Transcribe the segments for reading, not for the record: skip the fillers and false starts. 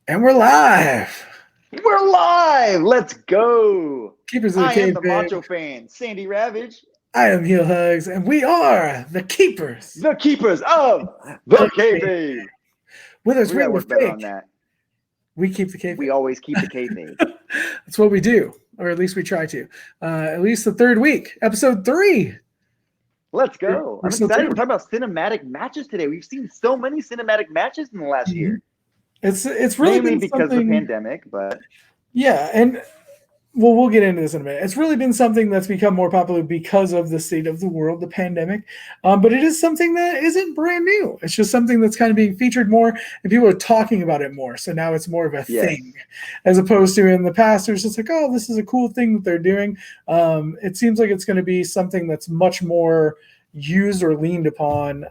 And we're live. We're live. Let's go. Keepers of the I am the Kayfabe. Macho Fan, Sandy Ravage. I am HeelHugz, and we are the keepers. The keepers of the Kayfabe. Whether it's We real gotta or work better fake, on that. we keep the kayfabe. We always keep the kayfabe. That's what we do, or at least we try to. At least the third week, episode 3. Let's go. I'm so excited. too. We're talking about cinematic matches today. We've seen so many cinematic matches in the last year. It's really Mainly been because something, of the pandemic, but yeah, and well, we'll get into this in a minute. It's really been something that's become more popular because of the state of the world, the pandemic. But it is something that isn't brand new. It's just something that's kind of being featured more, and people are talking about it more. So now it's more of a thing, as opposed to in the past, it was just like, oh, this is a cool thing that they're doing. It seems like it's going to be something that's much more used or leaned upon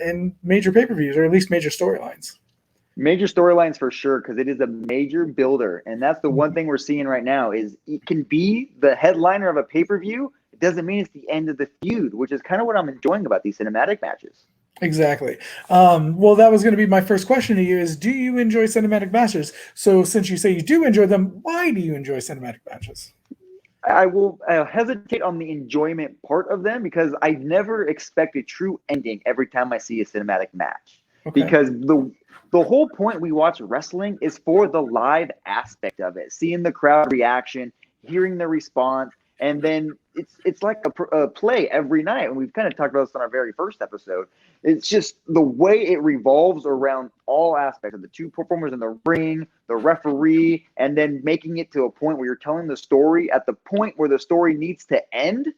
in major pay-per-views, or at least major storylines. Major storylines for sure, because it is a major builder. And that's the one thing we're seeing right now is it can be the headliner of a pay-per-view. It doesn't mean it's the end of the feud, which is kind of what I'm enjoying about these cinematic matches. Exactly. Well, that was going to be my first question to you is, do you enjoy cinematic matches? So since you say you do enjoy them, why do you enjoy cinematic matches? I will hesitate on the enjoyment part of them because I never expect a true ending every time I see a cinematic match. Okay. Because the whole point we watch wrestling is for the live aspect of it, seeing the crowd reaction, hearing the response, and then it's like a play every night. And we've kind of talked about this on our very first episode. It's just the way it revolves around all aspects of the two performers in the ring, the referee, and then making it to a point where you're telling the story at the point where the story needs to end.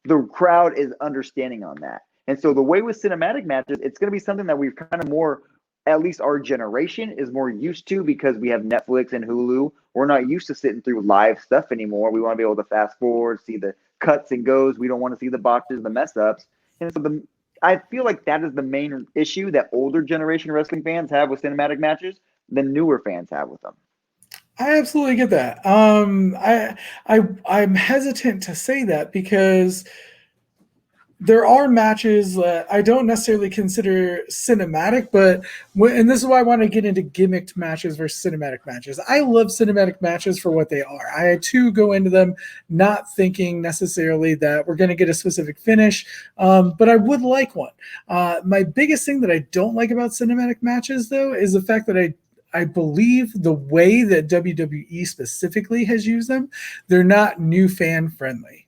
The crowd is understanding on that. And so the way with cinematic matches, it's going to be something that we've kind of more, at least our generation is more used to because we have Netflix and Hulu. We're not used to sitting through live stuff anymore. We want to be able to fast forward, see the cuts and goes. We don't want to see the botches, the mess ups. And so I feel like that is the main issue that older generation wrestling fans have with cinematic matches than newer fans have with them. I absolutely get that. I'm hesitant to say that because there are matches that I don't necessarily consider cinematic, and this is why I want to get into gimmicked matches versus cinematic matches. I love cinematic matches for what they are. I too go into them not thinking necessarily that we're going to get a specific finish, but I would like one. My biggest thing that I don't like about cinematic matches, though, is the fact that I believe the way that WWE specifically has used them, they're not new fan friendly.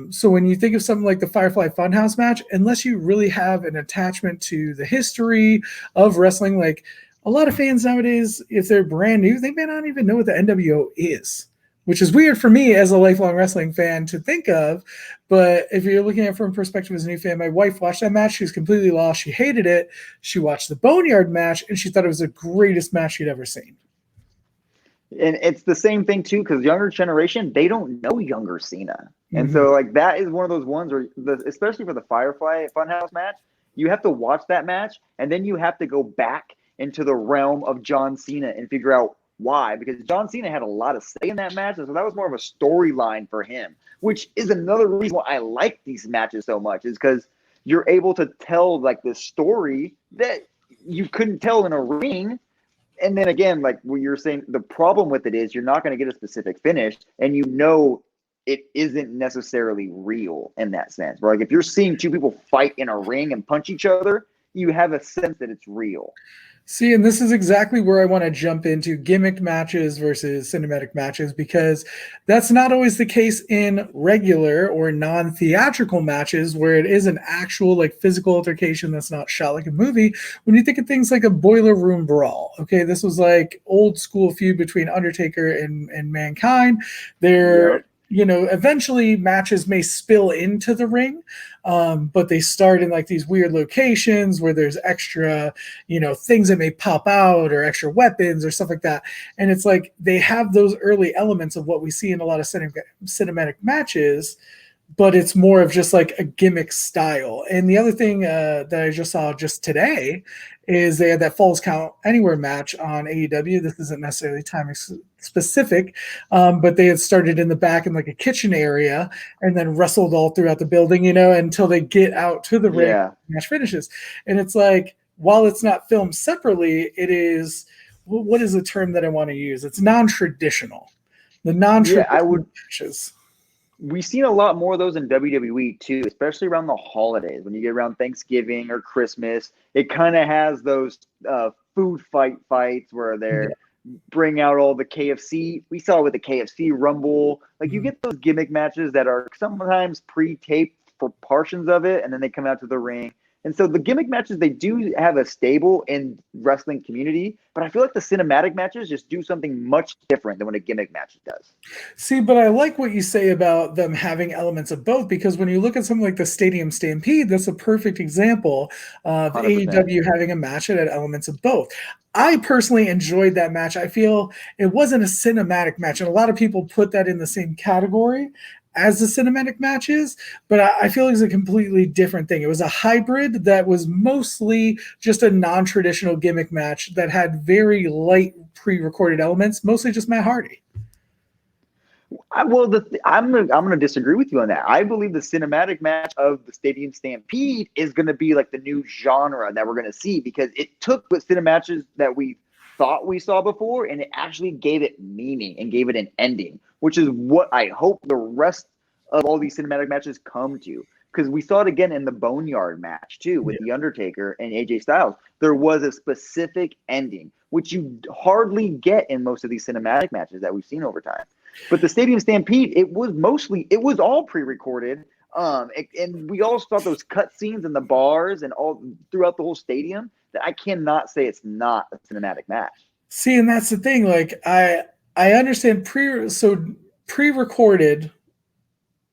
So when you think of something like the Firefly Funhouse match, unless you really have an attachment to the history of wrestling, like a lot of fans nowadays, if they're brand new, they may not even know what the NWO is, which is weird for me as a lifelong wrestling fan to think of. But if you're looking at it from perspective as a new fan, my wife watched that match. She was completely lost. She hated it. She watched the Boneyard match, and she thought it was the greatest match she'd ever seen. And it's the same thing, too, because younger generation, they don't know younger Cena. And so, like, that is one of those ones where, especially for the Firefly Funhouse match, you have to watch that match, and then you have to go back into the realm of John Cena and figure out why. Because John Cena had a lot of say in that match, and so that was more of a storyline for him, which is another reason why I like these matches so much, is because you're able to tell, like, this story that you couldn't tell in a ring. And then again, like what you're saying, the problem with it is you're not going to get a specific finish, and you know it isn't necessarily real in that sense. Like if you're seeing two people fight in a ring and punch each other, you have a sense that it's real. See, and this is exactly where I want to jump into gimmicked matches versus cinematic matches, because that's not always the case in regular or non-theatrical matches where it is an actual like physical altercation that's not shot like a movie. When you think of things like a Boiler Room Brawl, okay, this was like old school feud between Undertaker and Mankind. Eventually matches may spill into the ring, but they start in like these weird locations where there's extra, things that may pop out or extra weapons or stuff like that. And it's like they have those early elements of what we see in a lot of cinematic matches, but it's more of just like a gimmick style. And the other thing that I just saw just today is they had that Falls Count Anywhere match on AEW. This isn't necessarily time specific, but they had started in the back in like a kitchen area and then wrestled all throughout the building, until they get out to the ring. Match finishes. And it's like, while it's not filmed separately, it is what is the term that I want to use? It's non-traditional. The non-traditional matches. We've seen a lot more of those in WWE too, especially around the holidays. When you get around Thanksgiving or Christmas, it kind of has those food fights where they're bring out all the KFC. We saw it with the KFC Rumble. Like you get those gimmick matches that are sometimes pre-taped for portions of it, and then they come out to the ring. And so the gimmick matches, they do have a stable in wrestling community, but I feel like the cinematic matches just do something much different than what a gimmick match does. See, but I like what you say about them having elements of both, because when you look at something like the Stadium Stampede, that's a perfect example of 100%. AEW having a match that had elements of both. I personally enjoyed that match. I feel it wasn't a cinematic match, and a lot of people put that in the same category as the cinematic matches, but I feel it's a completely different thing. It was a hybrid that was mostly just a non-traditional gimmick match that had very light pre-recorded elements, mostly just Matt Hardy. Well, I'm gonna disagree with you on that. I believe the cinematic match of the Stadium Stampede is gonna be like the new genre that we're gonna see, because it took the cinematic matches that we thought we saw before and it actually gave it meaning and gave it an ending, which is what I hope the rest of all these cinematic matches come to. Because we saw it again in the Boneyard match too with The Undertaker and AJ Styles. There was a specific ending, which you hardly get in most of these cinematic matches that we've seen over time. But the Stadium Stampede, it was all pre-recorded. And we all saw those cut scenes in the bars and all throughout the whole stadium that I cannot say it's not a cinematic match. See, and that's the thing. Like I understand pre-recorded,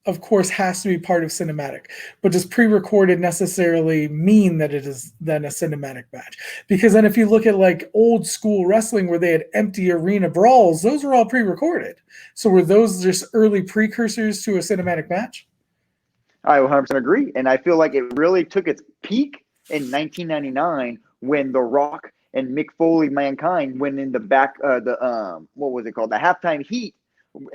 of course, has to be part of cinematic, but does pre-recorded necessarily mean that it is then a cinematic match? Because then if you look at like old school wrestling where they had empty arena brawls, those were all pre-recorded. So were those just early precursors to a cinematic match? I 100% agree. And I feel like it really took its peak in 1999 when The Rock and Mick Foley, Mankind, went in the back, what was it called? The halftime heat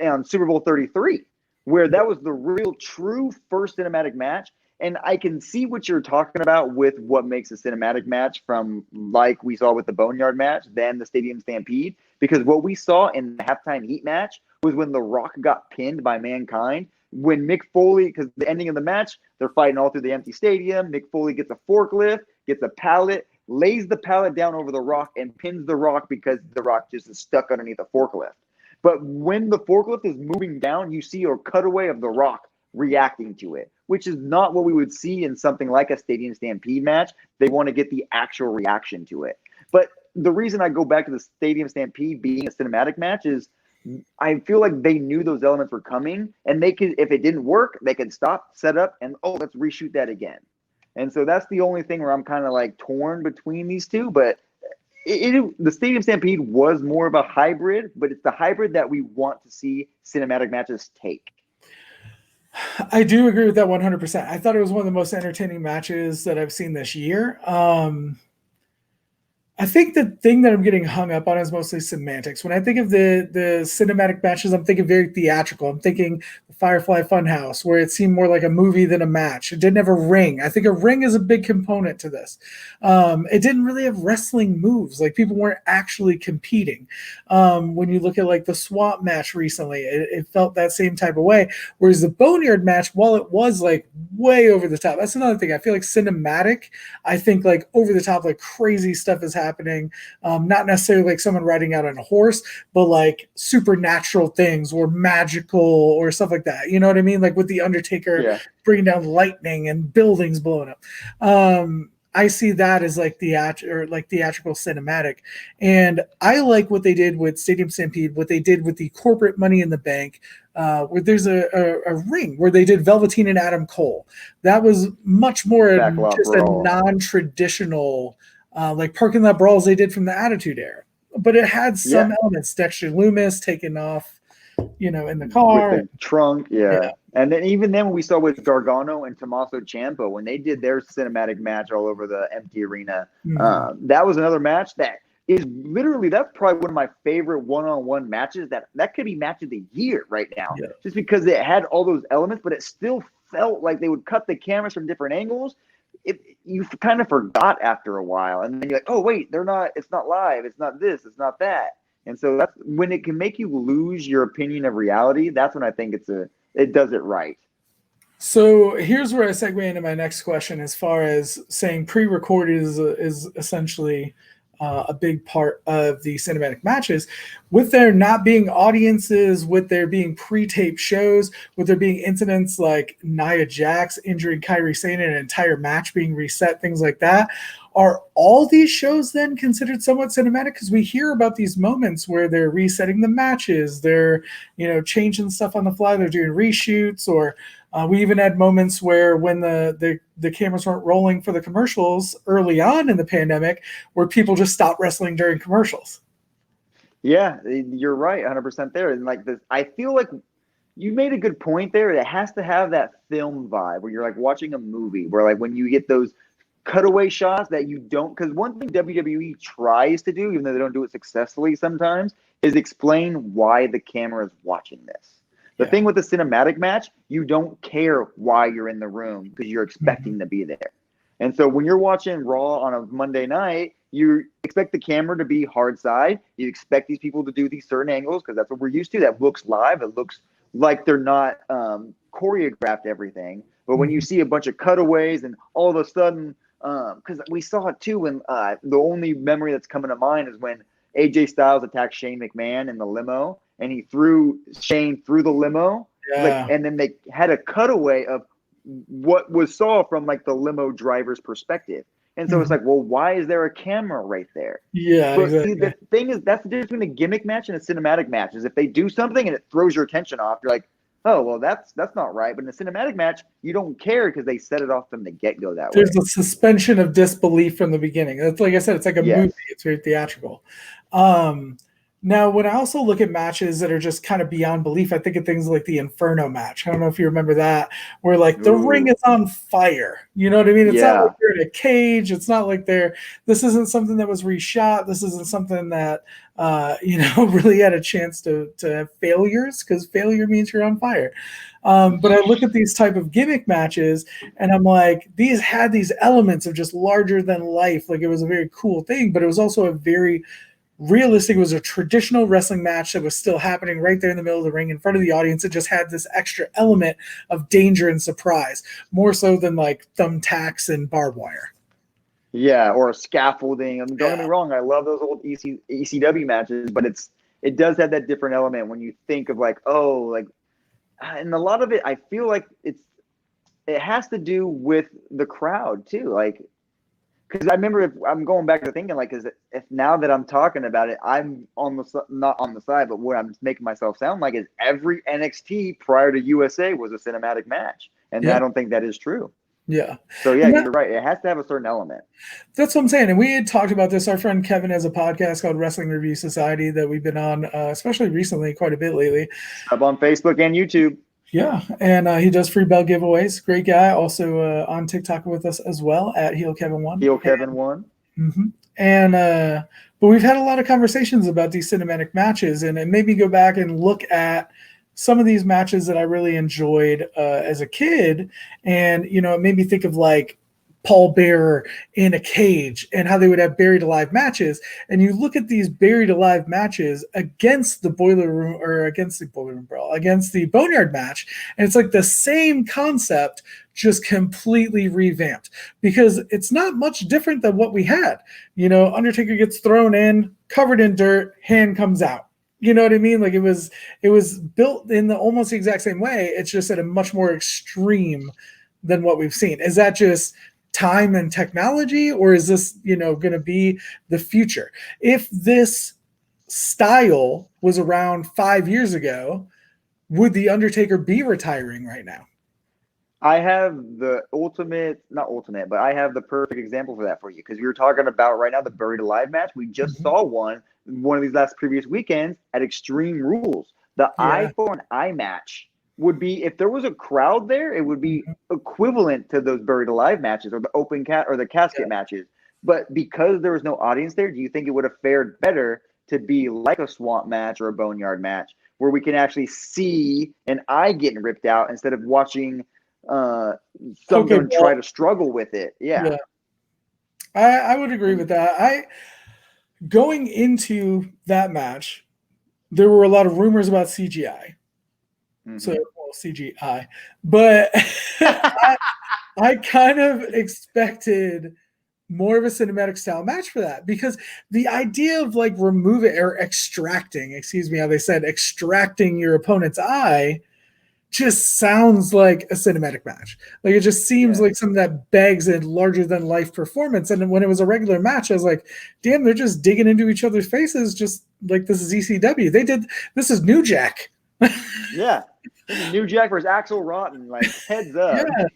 on Super Bowl 33, where that was the real true first cinematic match. And I can see what you're talking about with what makes a cinematic match from like we saw with the Boneyard match, then the Stadium Stampede, because what we saw in the halftime heat match was when The Rock got pinned by Mankind. When Mick Foley, because the ending of the match, they're fighting all through the empty stadium. Mick Foley gets a forklift, gets a pallet, lays the pallet down over The Rock and pins The Rock because The Rock just is stuck underneath a forklift. But when the forklift is moving down, you see a cutaway of The Rock reacting to it, which is not what we would see in something like a Stadium Stampede match. They want to get the actual reaction to it. But the reason I go back to the Stadium Stampede being a cinematic match is I feel like they knew those elements were coming, and they could, if it didn't work, they could stop, set up, and let's reshoot that again. And so that's the only thing where I'm kind of like torn between these two. But the Stadium Stampede was more of a hybrid, but it's the hybrid that we want to see cinematic matches take. I do agree with that 100%. I thought it was one of the most entertaining matches that I've seen this year. I think the thing that I'm getting hung up on is mostly semantics. When I think of the cinematic matches, I'm thinking very theatrical. I'm thinking the Firefly Funhouse, where it seemed more like a movie than a match. It didn't have a ring. I think a ring is a big component to this. It didn't really have wrestling moves. Like people weren't actually competing. When you look at like the Swamp match recently, it felt that same type of way. Whereas the Boneyard match, while it was like way over the top, that's another thing. I feel like cinematic, I think like over the top, like crazy stuff is happening. Not necessarily like someone riding out on a horse, but like supernatural things or magical or stuff like that. You know what I mean? Like with the Undertaker bringing down lightning and buildings blowing up. I see that as like theatrical cinematic. And I like what they did with Stadium Stampede, what they did with the corporate Money in the Bank, where there's a ring where they did Velveteen and Adam Cole. That was much more just a non-traditional like parking lot brawls they did from the Attitude Era. But it had some elements. Dexter Lumis taking off, in the car. With the trunk, And then even then when we saw with Gargano and Tommaso Ciampa, when they did their cinematic match all over the empty arena, that was another match that is literally, that's probably one of my favorite one-on-one matches. That could be match of the year right now. Just because it had all those elements, but it still felt like they would cut the cameras from different angles. you kind of forgot after a while, and then you're like, oh wait, they're not. It's not live. It's not this. It's not that. And so that's when it can make you lose your opinion of reality. That's when I think it does it right. So here's where I segue into my next question, as far as saying pre-recorded is essentially a big part of the cinematic matches. With there not being audiences, with there being pre-taped shows, with there being incidents like Nia Jax injuring Kairi Sane and an entire match being reset, things like that, are all these shows then considered somewhat cinematic? Because we hear about these moments where they're resetting the matches, they're changing stuff on the fly, they're doing reshoots, or we even had moments where when the cameras weren't rolling for the commercials early on in the pandemic, where people just stopped wrestling during commercials. Yeah, you're right, 100% there. And like this, I feel like you made a good point there. It has to have that film vibe where you're like watching a movie, where like when you get those cutaway shots that you don't, because one thing WWE tries to do, even though they don't do it successfully sometimes, is explain why the camera is watching this. The thing with the cinematic match, you don't care why you're in the room because you're expecting to be there. And so when you're watching Raw on a Monday night, you expect the camera to be hard side. You expect these people to do these certain angles because that's what we're used to. That looks live. It looks like they're not choreographed everything. But when you see a bunch of cutaways and all of a sudden, because we saw it too when the only memory that's coming to mind is when AJ Styles attacked Shane McMahon in the limo, and he threw Shane through the limo, and then they had a cutaway of what was saw from like the limo driver's perspective. And so it's like, well, why is there a camera right there? Yeah, but exactly. See, the thing is, that's the difference between a gimmick match and a cinematic match. Is if they do something and it throws your attention off, you're like, oh, well, that's not right. But in a cinematic match, you don't care because they set it off from the get-go that way. There's a suspension of disbelief from the beginning. It's like I said, it's like a movie. It's very theatrical. Now, when I also look at matches that are just kind of beyond belief, I think of things like the Inferno match. I don't know if you remember that, where like the ring is on fire. You know what I mean? It's not like they're in a cage. It's not like this isn't something that was reshot. This isn't something that, really had a chance to have failures, because failure means you're on fire. But I look at these type of gimmick matches and I'm like, these had these elements of just larger than life. Like it was a very cool thing, but it was also a very realistic. It was a traditional wrestling match that was still happening right there in the middle of the ring in front of the audience. It just had this extra element of danger and surprise, more so than like thumbtacks and barbed wire. Yeah, or scaffolding. I mean, don't get me wrong, I love those old ECW matches, but it does have that different element when you think of like, oh, like, and a lot of it, I feel like it has to do with the crowd too. Like, because I remember, if I'm going back to thinking, like, if now that I'm talking about it, I'm not on the side, but what I'm making myself sound like is every NXT prior to USA was a cinematic match, and I don't think that is true. Yeah. So you're right. It has to have a certain element. That's what I'm saying. And we had talked about this. Our friend Kevin has a podcast called Wrestling Review Society that we've been on, especially recently, quite a bit lately. Up on Facebook and YouTube. Yeah, and he does free belt giveaways. Great guy. Also on TikTok with us as well at HeelKevin1. HeelKevin1. And but we've had a lot of conversations about these cinematic matches, and it made me go back and look at some of these matches that I really enjoyed as a kid, and it made me think of like Paul Bearer in a cage and how they would have buried alive matches. And you look at these buried alive matches against the against the Boneyard match, and it's like the same concept, just completely revamped, because it's not much different than what we had. Undertaker gets thrown in, covered in dirt, hand comes out. You know what I mean? Like it was built in almost the exact same way. It's just at a much more extreme than what we've seen. Is that just time and technology, or is this, going to be the future? If this style was around 5 years ago, would the Undertaker be retiring right now? I have the I have the perfect example for that for you, because we were talking about right now the buried alive match. We just saw one of these previous weekends at Extreme Rules. The eye for an eye match would be, if there was a crowd there, it would be equivalent to those buried alive matches or the open or the casket matches. But because there was no audience there, do you think it would have fared better to be like a swamp match or a boneyard match, where we can actually see an eye getting ripped out instead of watching some don't try to struggle with it. Yeah. I would agree with that. Going into that match, there were a lot of rumors about CGI. So, well, CGI. But I kind of expected more of a cinematic style match for that, because the idea of like extracting your opponent's eye just sounds like a cinematic match. Like, it just seems like something that begs a larger than life performance. And when it was a regular match, I was like, damn, they're just digging into each other's faces, just like this is ECW. This is New Jack. Yeah. This is New Jack versus Axel Rotten, like, heads up. Yeah,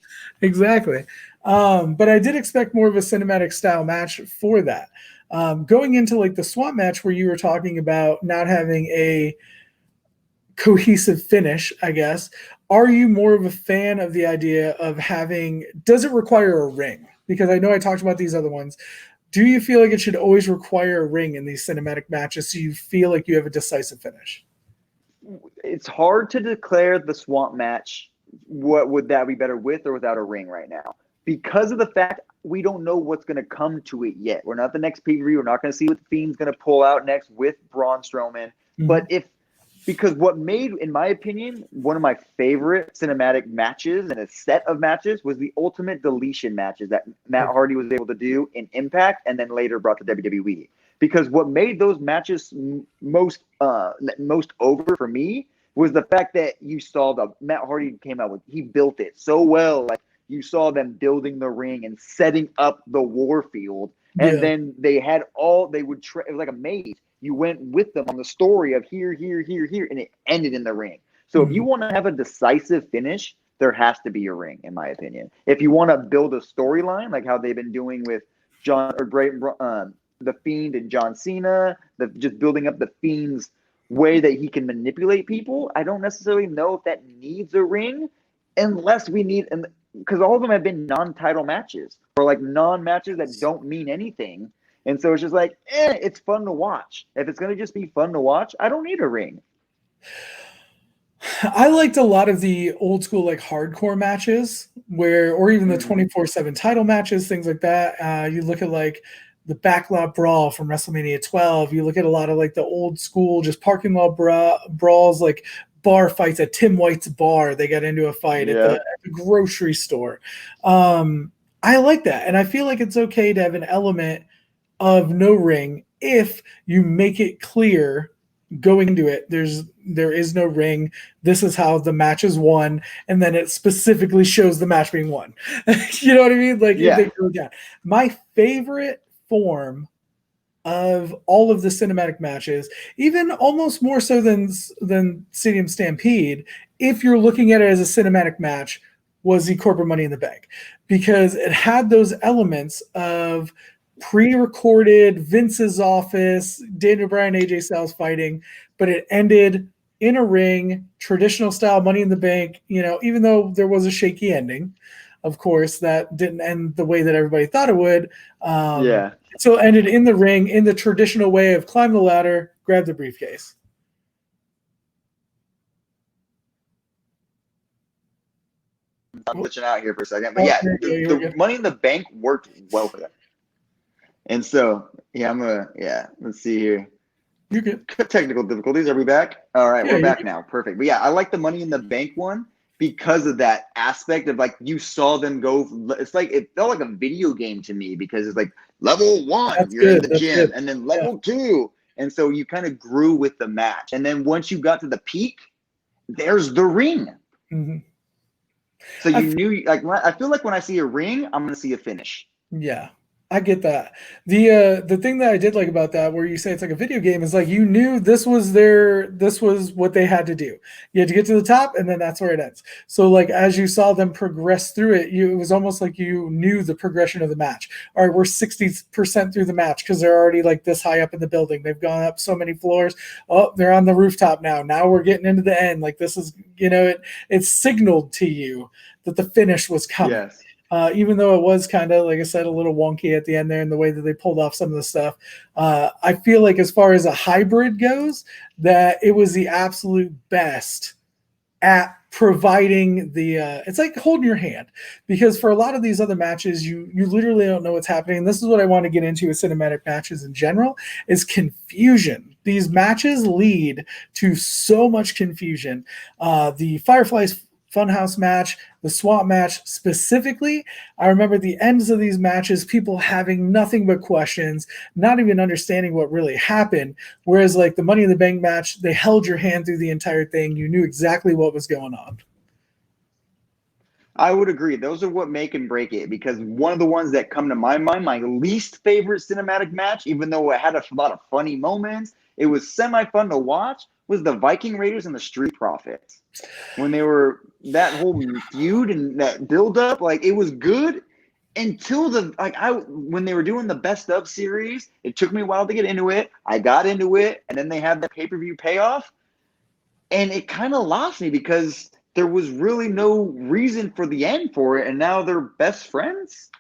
exactly. But I did expect more of a cinematic style match for that. Going into like the swamp match where you were talking about not having a cohesive finish, I guess, are you more of a fan of the idea of does it require a ring? Because I know I talked about these other ones. Do you feel like it should always require a ring in these cinematic matches so you feel like you have a decisive finish? It's hard to declare the swamp match. What would that be better with or without a ring right now? Because of the fact we don't know what's going to come to it yet. We're not the next pay-per-view. We're not going to see what the Fiend's going to pull out next with Braun Strowman. But because what made, in my opinion, one of my favorite cinematic matches and a set of matches was the Ultimate Deletion matches that Matt Hardy was able to do in Impact and then later brought to WWE. Because what made those matches most over for me was the fact that you saw Matt Hardy came out with, he built it so well. Like, you saw them building the ring and setting up the war field. And then they had it was like a maze. You went with them on the story of here, and it ended in the ring. So if you want to have a decisive finish, there has to be a ring, in my opinion. If you want to build a storyline, like how they've been doing with the Fiend and John Cena, just building up the Fiend's way that he can manipulate people, I don't necessarily know if that needs a ring, unless because all of them have been non-title matches or like non-matches that don't mean anything. And so it's just like, it's fun to watch. If it's going to just be fun to watch, I don't need a ring. I liked a lot of the old school, like, hardcore matches or even the 24/7 title matches, things like that. You look at like the Backlot Brawl from WrestleMania 12. You look at a lot of like the old school, just parking lot brawls, like bar fights at Tim White's bar. They got into a fight at the grocery store. I like that. And I feel like it's okay to have an element of no ring if you make it clear going into it there is no ring, this is how the match is won, and then it specifically shows the match being won. You know what I mean? Like, they go down. My favorite form of all of the cinematic matches, even almost more so than Stadium Stampede, if you're looking at it as a cinematic match, was the Corporate Money in the Bank, because it had those elements of pre-recorded Vince's office, Daniel Bryan, AJ Styles fighting, but it ended in a ring, traditional style Money in the Bank, even though there was a shaky ending, of course, that didn't end the way that everybody thought it would. So it ended in the ring in the traditional way of climb the ladder, grab the briefcase. I'm glitching out here for a second, but the Money in the Bank worked well for them. And so, let's see here. You're good. Technical difficulties. Are we back? All right, we're back now. Perfect. But I like the Money in the Bank one because of that aspect of, like, you saw them go. It's like, it felt like a video game to me, because it's like level 1, you're in the gym, and then level 2. And so you kind of grew with the match. And then once you got to the peak, there's the ring. So you knew, like, I feel like when I see a ring, I'm going to see a finish. Yeah. I get that. The thing that I did like about that, where you say it's like a video game, is like you knew this was what they had to do. You had to get to the top, and then that's where it ends. So like as you saw them progress through it, it was almost like you knew the progression of the match. All right, we're 60% through the match because they're already like this high up in the building. They've gone up so many floors. Oh, they're on the rooftop now. Now we're getting into the end. Like this is, it signaled to you that the finish was coming. Yes. Even though it was kind of, like I said, a little wonky at the end there in the way that they pulled off some of the stuff. I feel like as far as a hybrid goes, that it was the absolute best at providing the it's like holding your hand, because for a lot of these other matches you literally don't know what's happening. And this is what I want to get into with cinematic matches in general, is confusion. These matches lead to so much confusion. The Fireflies Funhouse match, the SWAT match specifically, I remember the ends of these matches, people having nothing but questions, not even understanding what really happened. Whereas like the Money in the Bank match, they held your hand through the entire thing. You knew exactly what was going on. I would agree. Those are what make and break it, because one of the ones that come to my mind, my least favorite cinematic match, even though it had a lot of funny moments, it was semi-fun to watch, was the Viking Raiders and the Street Profits. When they were that whole feud and that build-up, like it was good until when they were doing the best of series. It took me a while to get into it. I got into it, and then they had the pay-per-view payoff, and it kind of lost me because there was really no reason for the end for it, and now they're best friends.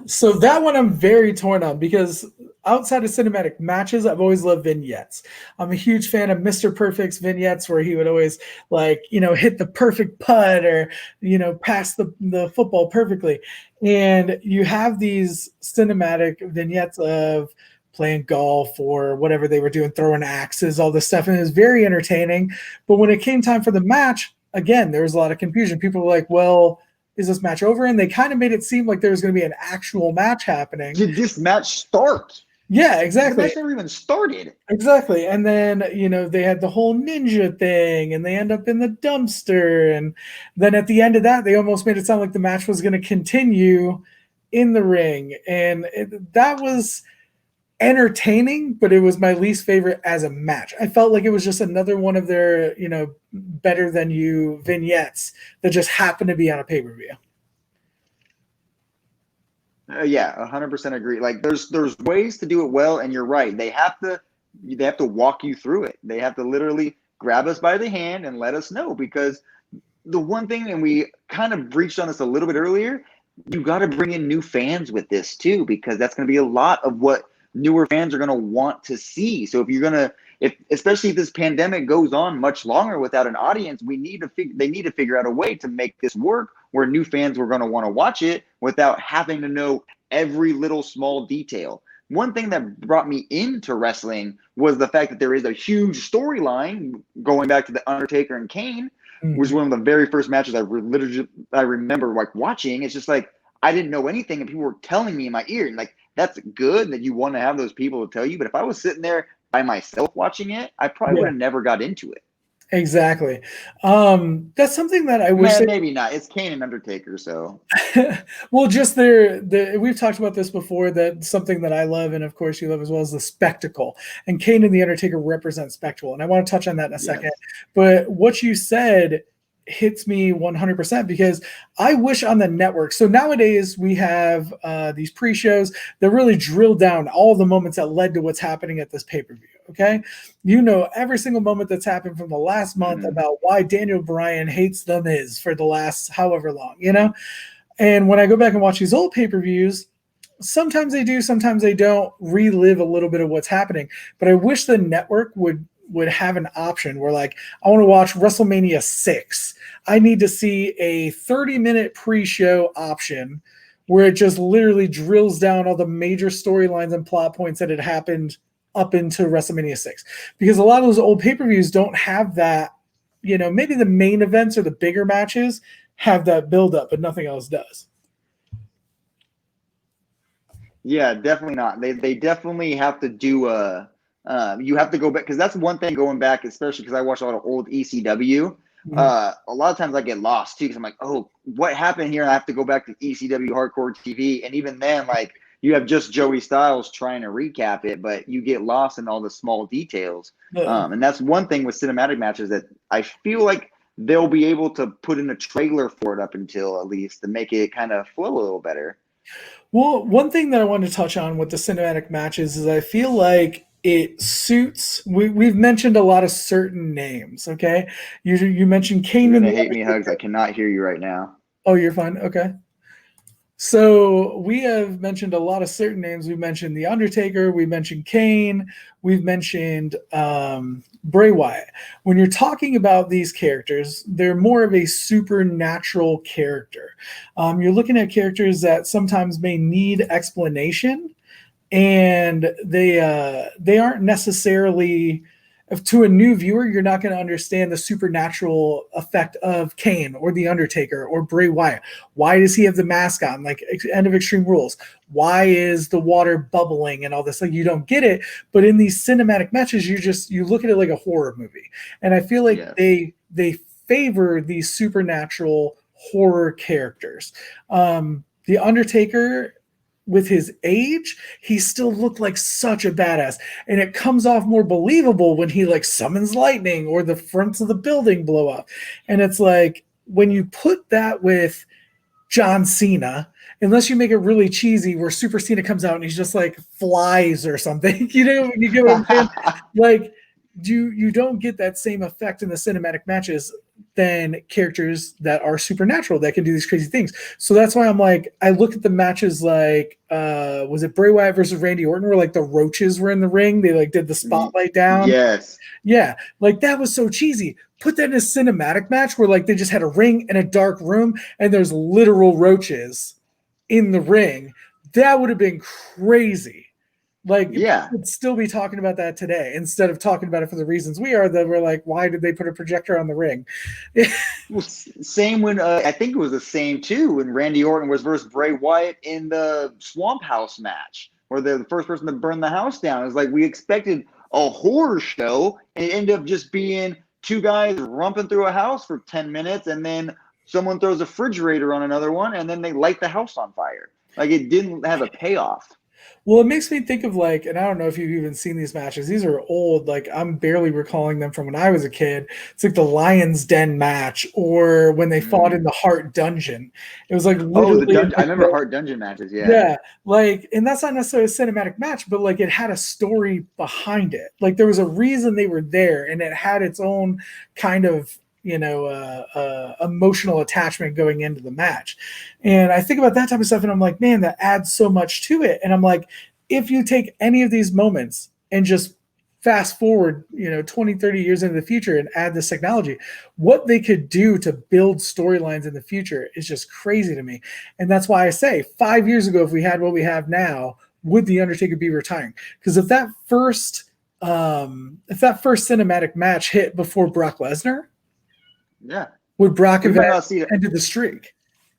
So that one I'm very torn on, because outside of cinematic matches, I've always loved vignettes. I'm a huge fan of Mr. Perfect's vignettes, where he would always hit the perfect putt or, pass the football perfectly. And you have these cinematic vignettes of playing golf or whatever they were doing, throwing axes, all this stuff. And it was very entertaining. But when it came time for the match, again, there was a lot of confusion. People were like, well, is this match over? And they kind of made it seem like there was going to be an actual match happening. Did this match start? Yeah, exactly. This match never even started. Exactly. And then, they had the whole ninja thing, and they end up in the dumpster. And then at the end of that, they almost made it sound like the match was going to continue in the ring. And that was entertaining, but it was my least favorite as a match. I felt like it was just another one of their, better than you vignettes that just happened to be on a pay-per-view. Yeah, 100% agree. Like there's ways to do it well, and you're right. They have to walk you through it. They have to literally grab us by the hand and let us know, because the one thing, and we kind of breached on this a little bit earlier, you got to bring in new fans with this too, because that's going to be a lot of what newer fans are going to want to see. So especially if this pandemic goes on much longer without an audience, they need to figure out a way to make this work where new fans were going to want to watch it without having to know every little small detail. One thing that brought me into wrestling was the fact that there is a huge storyline going back to the Undertaker and Kane, which was one of the very first matches I remember like watching. It's just like, I didn't know anything, and people were telling me in my ear, and like, that's good that you want to have those people to tell you. But if I was sitting there by myself watching it, I probably would have never got into it. Exactly. That's something that I wish. Maybe not. It's Kane and Undertaker, so. Well, just we've talked about this before. That something that I love, and of course you love as well, is the spectacle. And Kane and the Undertaker represent spectacle, and I want to touch on that in a second. But what you said hits me 100%, because I wish on the network. So nowadays we have these pre-shows that really drill down all the moments that led to what's happening at this pay-per-view. Okay. Every single moment that's happened from the last month about why Daniel Bryan hates The Miz for the last however long, and when I go back and watch these old pay-per-views, sometimes they do, sometimes they don't relive a little bit of what's happening. But I wish the network would have an option where, like, I want to watch WrestleMania 6. I need to see a 30-minute pre-show option where it just literally drills down all the major storylines and plot points that had happened up into WrestleMania 6. Because a lot of those old pay-per-views don't have that, maybe the main events or the bigger matches have that build-up, but nothing else does. Yeah, definitely not. They definitely have to do you have to go back, because that's one thing going back, especially because I watch a lot of old ECW. A lot of times I get lost too, because I'm like, oh, what happened here? And I have to go back to ECW Hardcore TV. And even then, like, you have just Joey Styles trying to recap it, but you get lost in all the small details. And that's one thing with cinematic matches that I feel like they'll be able to put in a trailer for it up until, at least, to make it kind of flow a little better. Well, one thing that I want to touch on with the cinematic matches is I feel like it suits. We've mentioned a lot of certain names. Okay, you mentioned Kane. You're gonna hate me, Hugs. I cannot hear you right now. Oh, you're fine. Okay. So we have mentioned a lot of certain names. We mentioned The Undertaker. We mentioned Kane. We've mentioned Bray Wyatt. When you're talking about these characters, they're more of a supernatural character. You're looking at characters that sometimes may need explanation, and they aren't necessarily, if to a new viewer, you're not going to understand the supernatural effect of Kane or The Undertaker or Bray Wyatt. Why does he have the mask on? Like end of Extreme Rules. Why is the water bubbling and all this? Like you don't get it. But in these cinematic matches, you look at it like a horror movie. And I feel like they favor these supernatural horror characters. The Undertaker, with his age, he still looked like such a badass. And it comes off more believable when he like summons lightning or the fronts of the building blow up. And it's like, when you put that with John Cena, unless you make it really cheesy where Super Cena comes out and he's just like flies or something, you know, you get what I'm saying? Like, you don't get that same effect in the cinematic matches than characters that are supernatural that can do these crazy things. So that's why I'm like, I look at the matches like, was it Bray Wyatt versus Randy Orton where like the roaches were in the ring? They like did the spotlight down. Yes. Yeah. Like that was so cheesy. Put that in a cinematic match where like they just had a ring and a dark room and there's literal roaches in the ring. That would have been crazy. Like, yeah, we'd still be talking about that today instead of talking about it for the reasons we are, that we're like, why did they put a projector on the ring? well, same when I think it was the same too when Randy Orton was versus Bray Wyatt in the Swamp House match, where the first person to burn the house down. It's like we expected a horror show, and it ended up just being two guys rumping through a house for 10 minutes, and then someone throws a refrigerator on another one, and then they light the house on fire. Like it didn't have a payoff. Well, it makes me think of like, and I don't know if you've even seen these matches. These are old. Like I'm barely recalling them from when I was a kid. It's like the Lion's Den match, or when they fought in the Heart Dungeon. It was like literally. Oh, the dungeon. I remember Heart Dungeon matches. Yeah. Yeah, like, and that's not necessarily a cinematic match, but like it had a story behind it. Like there was a reason they were there, and it had its own kind of, you know, emotional attachment going into the match. And I think about that type of stuff and I'm like, man, that adds so much to it. And I'm like, if you take any of these moments and just fast forward, you know, 20, 30 years into the future and add this technology, what they could do to build storylines in the future is just crazy to me. And that's why I say 5 years ago, if we had what we have now, would The Undertaker be retiring? Because if that first cinematic match hit before Brock Lesnar, yeah, would Brock have ended the streak?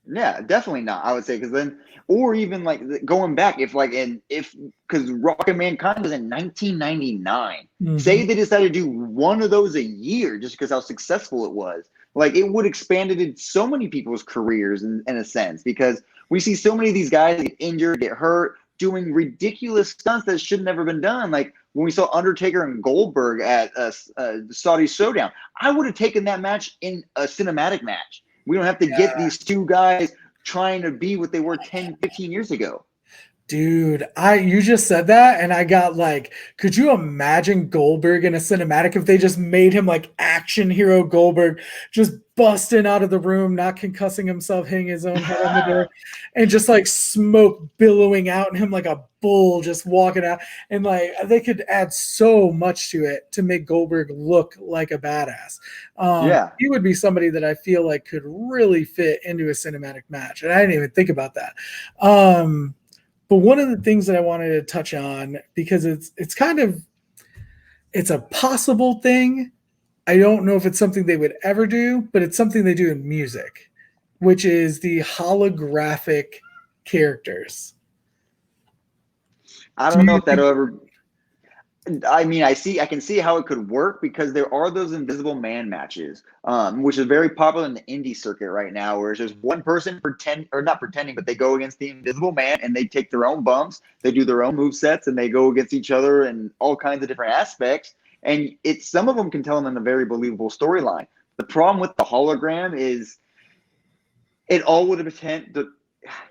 Yeah, definitely not. I would say because then, or even like going back, because Rock and Mankind was in 1999. Say they decided to do one of those a year just because how successful it was. Like it would expanded so many people's careers in a sense, because we see so many of these guys get injured, get hurt, doing ridiculous stunts that should never been done. Like when we saw Undertaker and Goldberg at Saudi Showdown, I would have taken that match in a cinematic match. We don't have to get these two guys trying to be what they were 10, 15 years ago. Dude, you just said that and I got like, could you imagine Goldberg in a cinematic if they just made him like action hero Goldberg, just busting out of the room, not concussing himself, hitting his own head on the door, and just like smoke billowing out and him like a bull just walking out. And like they could add so much to it to make Goldberg look like a badass. He would be somebody that I feel like could really fit into a cinematic match. And I didn't even think about that. But one of the things that I wanted to touch on, because it's a possible thing. I don't know if it's something they would ever do, but it's something they do in music, which is the holographic characters. I don't know if that'll ever. I mean, I can see how it could work because there are those Invisible Man matches, which is very popular in the indie circuit right now, where it's just one person not pretending, but they go against the Invisible Man and they take their own bumps, they do their own movesets, and they go against each other in all kinds of different aspects. And some of them can tell them in a very believable storyline. The problem with the hologram is it all would have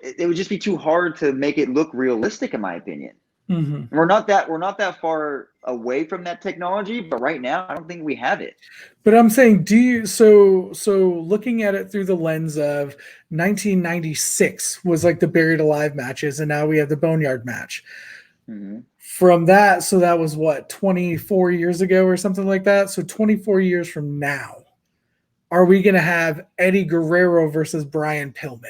it would just be too hard to make it look realistic, in my opinion. Mm-hmm. We're not that far away from that technology, but right now I don't think we have it. But I'm saying, so looking at it through the lens of 1996 was like the buried alive matches, and now we have the boneyard match. Mm-hmm. From that, so that was what, 24 years ago or something like that. So 24 years from now, are we going to have Eddie Guerrero versus Brian Pillman?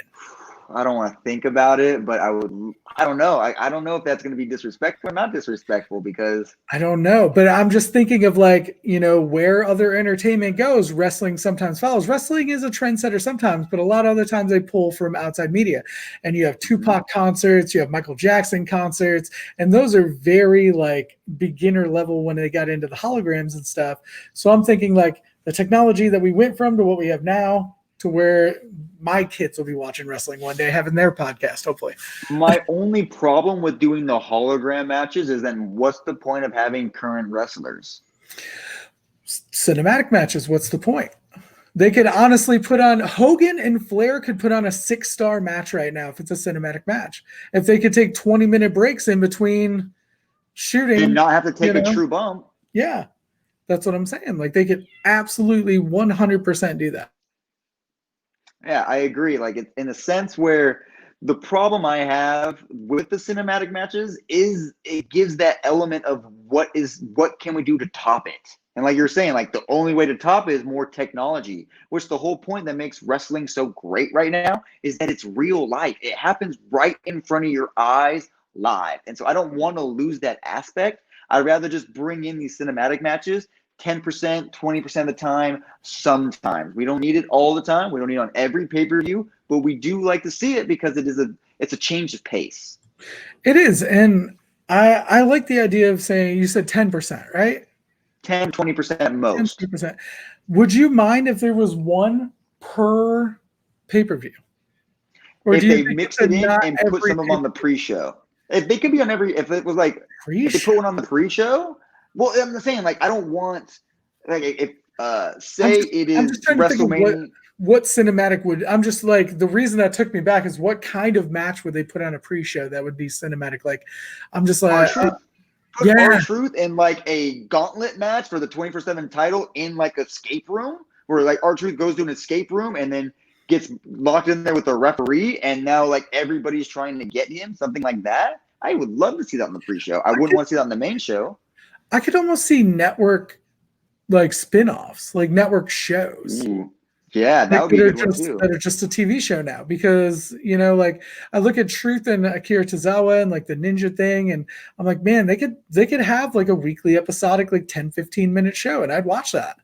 I don't want to think about it, but I don't know. I don't know if that's going to be disrespectful or not disrespectful, because I don't know, but I'm just thinking of, like, where other entertainment goes, wrestling sometimes follows. Wrestling is a trendsetter sometimes, but a lot of other times they pull from outside media. And you have Tupac concerts, you have Michael Jackson concerts, and those are very, like, beginner level when they got into the holograms and stuff. So I'm thinking, like, the technology that we went from to what we have now to where my kids will be watching wrestling one day, having their podcast, hopefully. My only problem with doing the hologram matches is then what's the point of having current wrestlers? Cinematic matches, what's the point? They could honestly put on, Hogan and Flair could put on a 6-star match right now if it's a cinematic match. If they could take 20-minute breaks in between shooting. And not have to take a true bump. Yeah, that's what I'm saying. Like, they could absolutely 100% do that. Yeah, I agree. Like, in a sense where the problem I have with the cinematic matches is it gives that element of what can we do to top it? And like you're saying, like, the only way to top it is more technology, which the whole point that makes wrestling so great right now is that it's real life. It happens right in front of your eyes live. And so I don't want to lose that aspect. I'd rather just bring in these cinematic matches 10%, 20% of the time, sometimes. We don't need it all the time. We don't need it on every pay-per-view, but we do like to see it because it's a change of pace. It is. And I like the idea of saying, you said 10%, right? 10, 20% most. 10%. Would you mind if there was one per pay-per-view? Or if do you they think mix it in and put some of them on the pre-show? If they could be on if it was like, if they put one on the pre-show, well, I'm saying, like, I don't want, like, if it is WrestleMania. What cinematic would, I'm just like, the reason that took me back is what kind of match would they put on a pre-show that would be cinematic? Like, I'm just like, R-Truth in like a gauntlet match for the 24/7 title in like escape room, where like R-Truth goes to an escape room and then gets locked in there with the referee, and now like everybody's trying to get him, something like that. I would love to see that on the pre-show. I wouldn't want to see that on the main show. I could almost see network, like, spin-offs, like network shows. Ooh. Yeah, that would be a good one too. That are just a TV show now, because, like, I look at Truth and Akira Tozawa and like the ninja thing, and I'm like, man, they could have like a weekly episodic, like 10-15 minute show, and I'd watch that.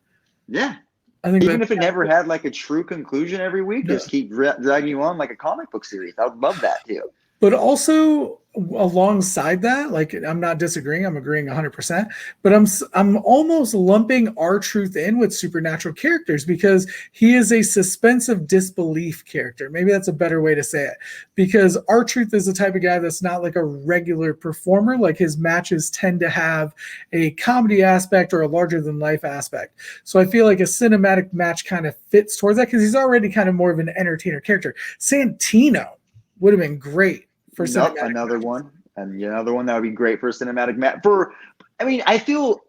Yeah. I think even if it never had like a true conclusion every week, just keep dragging you on like a comic book series. I would love that too. But also alongside that, like, I'm not disagreeing, I'm agreeing 100%, but I'm almost lumping R-Truth in with supernatural characters, because he is a suspense of disbelief character. Maybe that's a better way to say it, because R-Truth is the type of guy that's not like a regular performer. Like, his matches tend to have a comedy aspect or a larger than life aspect. So I feel like a cinematic match kind of fits towards that, because he's already kind of more of an entertainer character. Santino would have been great for another one that would be great for a cinematic match. I feel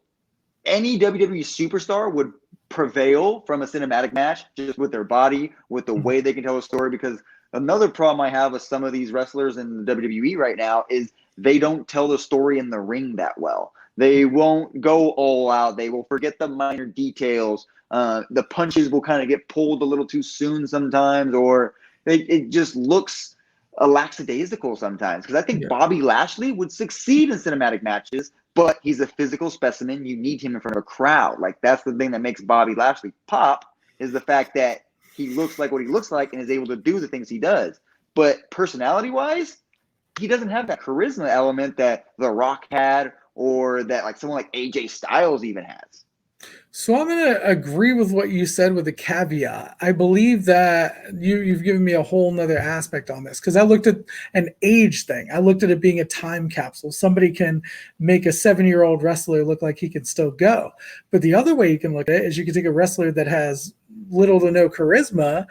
any WWE superstar would prevail from a cinematic match, just with their body, with the way they can tell a story. Because another problem I have with some of these wrestlers in the WWE right now is they don't tell the story in the ring that well. They won't go all out. They will forget the minor details. The punches will kind of get pulled a little too soon sometimes, or it just looks a lackadaisical sometimes. Because I think Bobby Lashley would succeed in cinematic matches, but he's a physical specimen. You need him in front of a crowd. Like, that's the thing that makes Bobby Lashley pop, is the fact that he looks like what he looks like and is able to do the things he does. But personality-wise, he doesn't have that charisma element that The Rock had, or that like someone like AJ Styles even has. So I'm going to agree with what you said, with a caveat. I believe that you've given me a whole nother aspect on this, because I looked at an age thing. I looked at it being a time capsule. Somebody can make a 7-year-old wrestler look like he can still go. But the other way you can look at it is you can take a wrestler that has little to no charisma,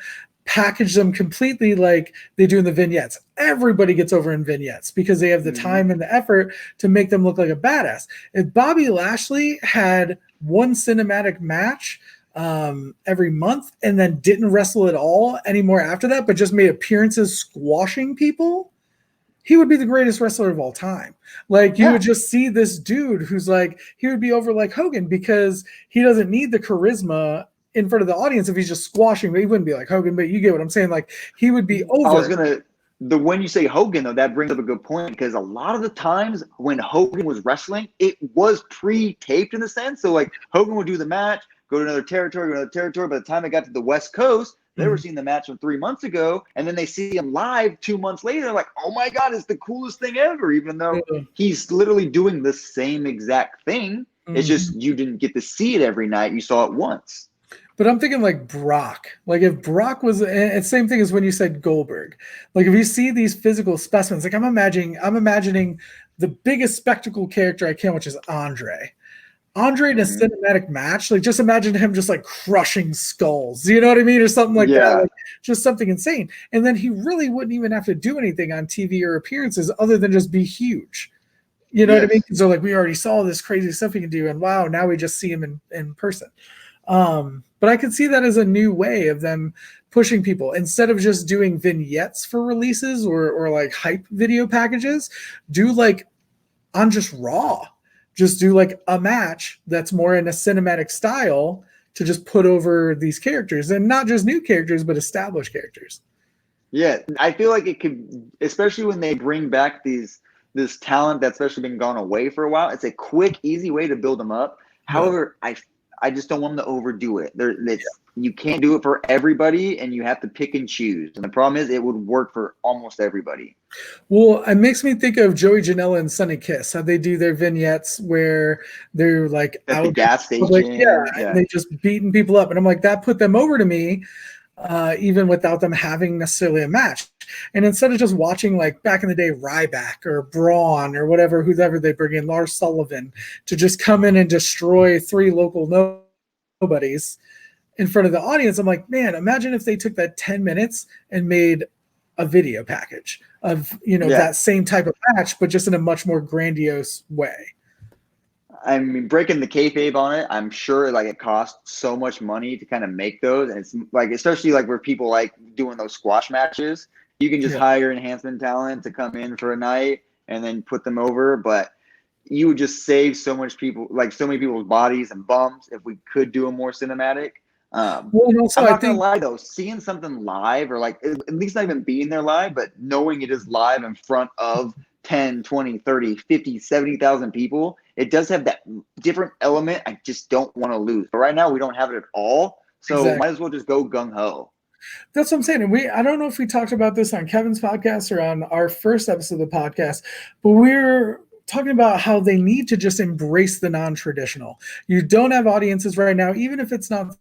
package them completely like they do in the vignettes. Everybody gets over in vignettes because they have the time and the effort to make them look like a badass. If Bobby Lashley had one cinematic match every month and then didn't wrestle at all anymore after that, but just made appearances squashing people, he would be the greatest wrestler of all time. Like you would just see this dude who's like, he would be over like Hogan because he doesn't need the charisma in front of the audience if he's just squashing, but he wouldn't be like Hogan, but you get what I'm saying. Like he would be over. When you say Hogan though, that brings up a good point because a lot of the times when Hogan was wrestling, it was pre-taped in the sense. So like Hogan would do the match, go to another territory. By the time it got to the West Coast, they were seeing the match from 3 months ago, and then they see him live 2 months later. They're like, oh my God, it's the coolest thing ever, even though he's literally doing the same exact thing. It's just you didn't get to see it every night. You saw it once. But I'm thinking like Brock. Like if Brock was, and same thing as when you said Goldberg. Like if you see these physical specimens, like I'm imagining the biggest spectacle character I can, which is Andre. Andre in a cinematic match, like just imagine him just like crushing skulls, you know what I mean, or something like that, like just something insane. And then he really wouldn't even have to do anything on TV or appearances other than just be huge. You know what I mean? So like we already saw this crazy stuff he can do, and wow, now we just see him in person. But I could see that as a new way of them pushing people instead of just doing vignettes for releases or like hype video packages. Do like on just Raw. Just do like a match that's more in a cinematic style to just put over these characters, and not just new characters, but established characters. Yeah, I feel like it could, especially when they bring back this talent that's especially been gone away for a while. It's a quick, easy way to build them up. However, I just don't want them to overdo it. You can't do it for everybody, and you have to pick and choose. And the problem is, it would work for almost everybody. Well, it makes me think of Joey Janela and Sonny Kiss, how they do their vignettes where they're like at out the gas station, and they just beating people up, and I'm like, that put them over to me, even without them having necessarily a match. And instead of just watching like back in the day Ryback or Braun or whoever they bring in, Lars Sullivan, to just come in and destroy 3 local nobodies in front of the audience, I'm like, man, imagine if they took that 10 minutes and made a video package of that same type of match, but just in a much more grandiose way. I mean, breaking the kayfabe on it, I'm sure like it costs so much money to kind of make those, and it's like, especially like where people like doing those squash matches, you can just hire enhancement talent to come in for a night and then put them over. But you would just save so many people's bodies and bums if we could do a more cinematic. I'm not gonna lie though, seeing something live, or like at least not even being there live, but knowing it is live in front of 10, 20, 30, 50, 70,000 people, it does have that different element I just don't want to lose. But right now we don't have it at all, so might as well just go gung-ho. That's what I'm saying. And I don't know if we talked about this on Kevin's podcast or on our first episode of the podcast, but we're talking about how they need to just embrace the non-traditional. You don't have audiences right now, even if it's not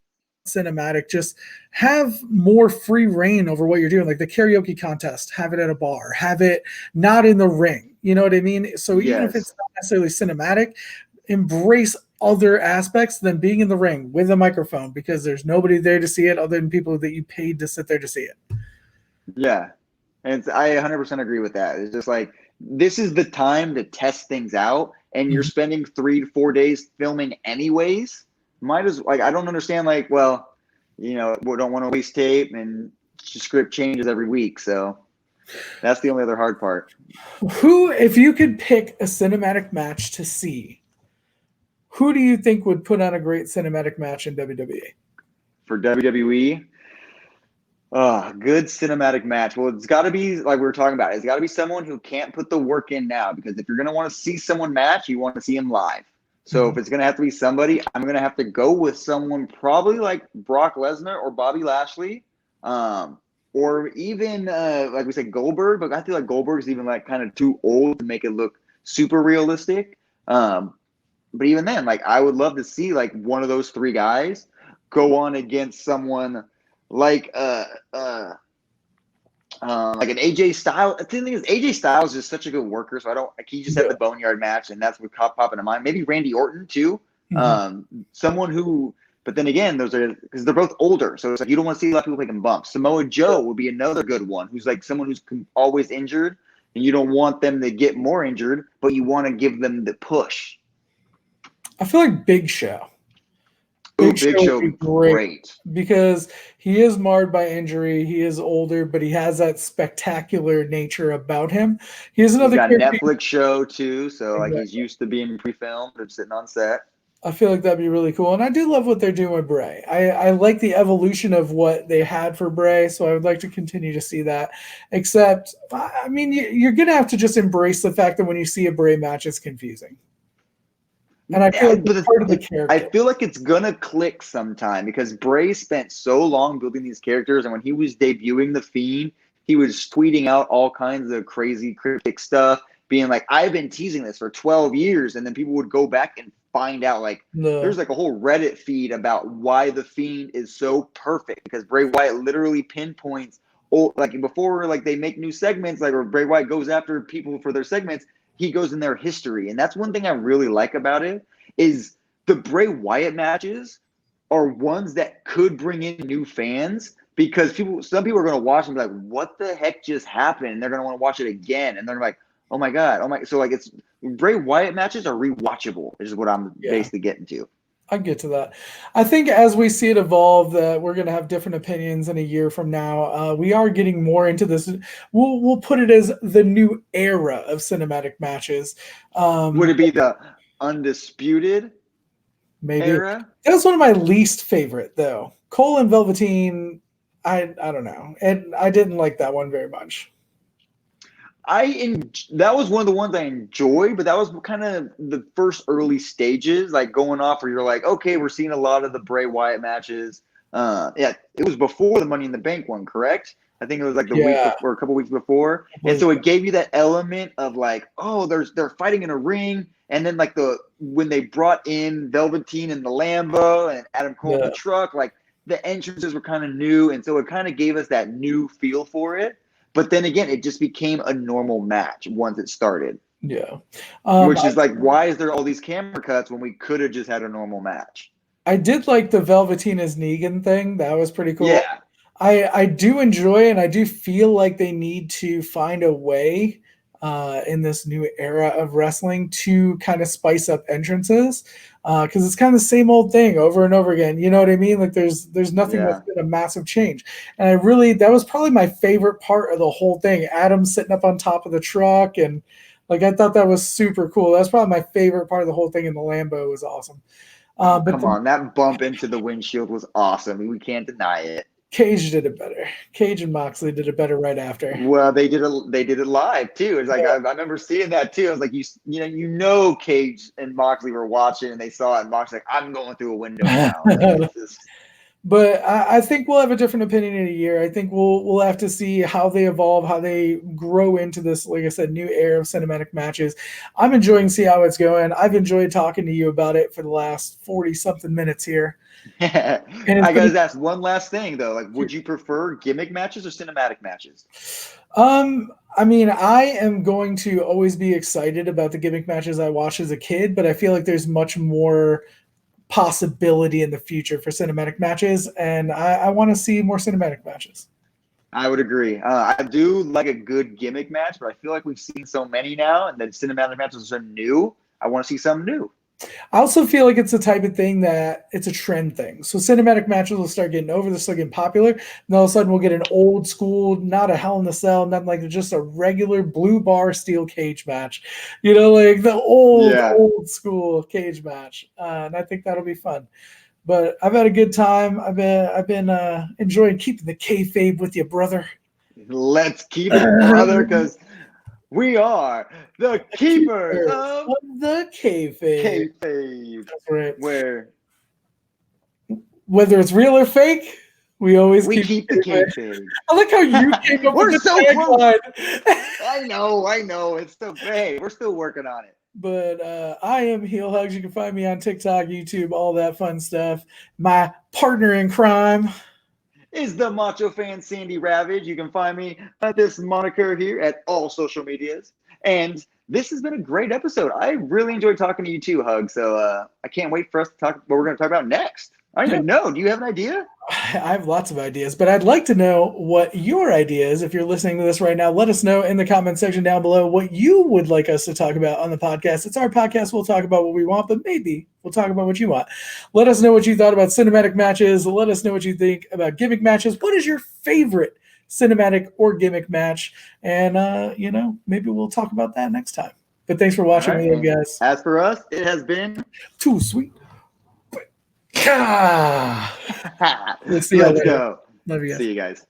cinematic, just have more free reign over what you're doing. Like the karaoke contest, have it at a bar, have it not in the ring. You know what I mean? So even if it's not necessarily cinematic, embrace other aspects than being in the ring with a microphone, because there's nobody there to see it other than people that you paid to sit there to see it. Yeah. And I 100% agree with that. It's just like, this is the time to test things out, and you're spending 3 to 4 days filming anyways. Might as like, I don't understand, like, well, we don't want to waste tape, and script changes every week. So that's the only other hard part. If you could pick a cinematic match to see, who do you think would put on a great cinematic match in WWE? For WWE? Good cinematic match. Well, it's got to be, like we were talking about, it's got to be someone who can't put the work in now, because if you're going to want to see someone match, you want to see him live. So if it's going to have to be somebody, I'm going to have to go with someone probably like Brock Lesnar or Bobby Lashley, or even like we said, Goldberg. But I feel like Goldberg is even like kind of too old to make it look super realistic. But even then, like, I would love to see like one of those 3 guys go on against someone like an AJ Styles. The thing is, AJ Styles is such a good worker, so he just had the Boneyard match, and that's what popped into mind. Maybe Randy Orton too. Someone who But then again, those are because they're both older, so it's like you don't want to see a lot of people taking bumps. Samoa Joe would be another good one, who's like someone who's always injured, and you don't want them to get more injured, but you want to give them the push. I feel like Big Show. Big Show would be great because he is marred by injury. He is older, but he has that spectacular nature about him. He's got a Netflix show too, so like he's used to being pre-filmed and sitting on set. I feel like that'd be really cool. And I do love what they're doing with Bray. I like the evolution of what they had for Bray, so I would like to continue to see that. Except, I mean, you're going to have to just embrace the fact that when you see a Bray match, it's confusing. And I feel like it's part of the character. I feel like it's going to click sometime because Bray spent so long building these characters, and when he was debuting The Fiend, he was tweeting out all kinds of crazy, cryptic stuff, being like, I've been teasing this for 12 years, and then people would go back and find out there's like a whole Reddit feed about why The Fiend is so perfect because Bray Wyatt literally pinpoints before they make new segments or Bray Wyatt goes after people for their segments, he goes in their history. And that's one thing I really like about it is the Bray Wyatt matches are ones that could bring in new fans because some people are going to watch and be like, what the heck just happened? And they're going to want to watch it again. And they're like, oh my God. So it's Bray Wyatt matches are rewatchable, is what I'm basically getting to. I get to that. I think as we see it evolve, that we're going to have different opinions in a year from now. We are getting more into this. We'll put it as the new era of cinematic matches. Would it be the undisputed era? That was one of my least favorite, though. Cole and Velveteen, I don't know. And I didn't like that one very much. That was one of the ones I enjoyed, but that was kind of the first early stages, like going off where you're like, okay, we're seeing a lot of the Bray Wyatt matches. It was before the Money in the Bank one, correct? I think it was like the week before, a couple weeks before, and so it gave you that element of like, oh, they're fighting in a ring, and then like when they brought in Velveteen in the Lambo and Adam Cole in the truck, like the entrances were kind of new, and so it kind of gave us that new feel for it. But then again, it just became a normal match once it started. Yeah. Which is like, why is there all these camera cuts when we could have just had a normal match? I did like the Velveteen as Negan thing. That was pretty cool. Yeah. I do enjoy and I do feel like they need to find a way in this new era of wrestling to kind of spice up entrances because it's kind of the same old thing over and over again. You know what I mean? Like there's nothing that's been a massive change. And that was probably my favorite part of the whole thing. Adam sitting up on top of the truck and I thought that was super cool. That's probably my favorite part of the whole thing. And the Lambo was awesome. That bump into the windshield was awesome. We can't deny it. Cage did it better. Cage and Moxley did it better right after. Well, they did it live too. It's like I remember seeing that too. I was like, Cage and Moxley were watching and they saw it. And Moxley's like, I'm going through a window now. But I think we'll have a different opinion in a year. I think we'll have to see how they evolve, how they grow into this, like I said, new era of cinematic matches. I'm enjoying see how it's going. I've enjoyed talking to you about it for the last 40-something minutes here. I gotta ask one last thing though. Like, would you prefer gimmick matches or cinematic matches? I mean, I am going to always be excited about the gimmick matches I watched as a kid, but I feel like there's much more possibility in the future for cinematic matches, and I want to see more cinematic matches. I would agree. I do like a good gimmick match, but I feel like we've seen so many now, and then cinematic matches are new. I want to see something new. I also feel like it's the type of thing that it's a trend thing. So cinematic matches will start getting over, they'll start getting popular, and all of a sudden we'll get an old school, not a Hell in a Cell, nothing like just a regular blue bar steel cage match. Like the old school cage match. And I think that'll be fun. But I've had a good time. I've been enjoying keeping the kayfabe with you, brother. Let's keep it, brother, because we are the keepers of the kayfabe. That's right. Whether it's real or fake, we keep the kayfabe. I like how you came up with the tagline. I know. It's still great. We're still working on it. But I am HeelHugz. You can find me on TikTok, YouTube, all that fun stuff. My partner in crime is the Macho Fan Sandy Ravage. You can find me at this moniker here at all social medias. And this has been a great episode. I really enjoyed talking to you too, Hug. So I can't wait for us to talk what we're going to talk about next. I don't even know. Do you have an idea? I have lots of ideas, but I'd like to know what your idea is. If you're listening to this right now, let us know in the comment section down below what you would like us to talk about on the podcast. It's our podcast. We'll talk about what we want, but maybe we'll talk about what you want. Let us know what you thought about cinematic matches. Let us know what you think about gimmick matches. What is your favorite cinematic or gimmick match? And, maybe we'll talk about that next time. But thanks for watching, All right, guys. As for us, it has been Too sweet. Let's see you later. go. Love you guys. See you guys.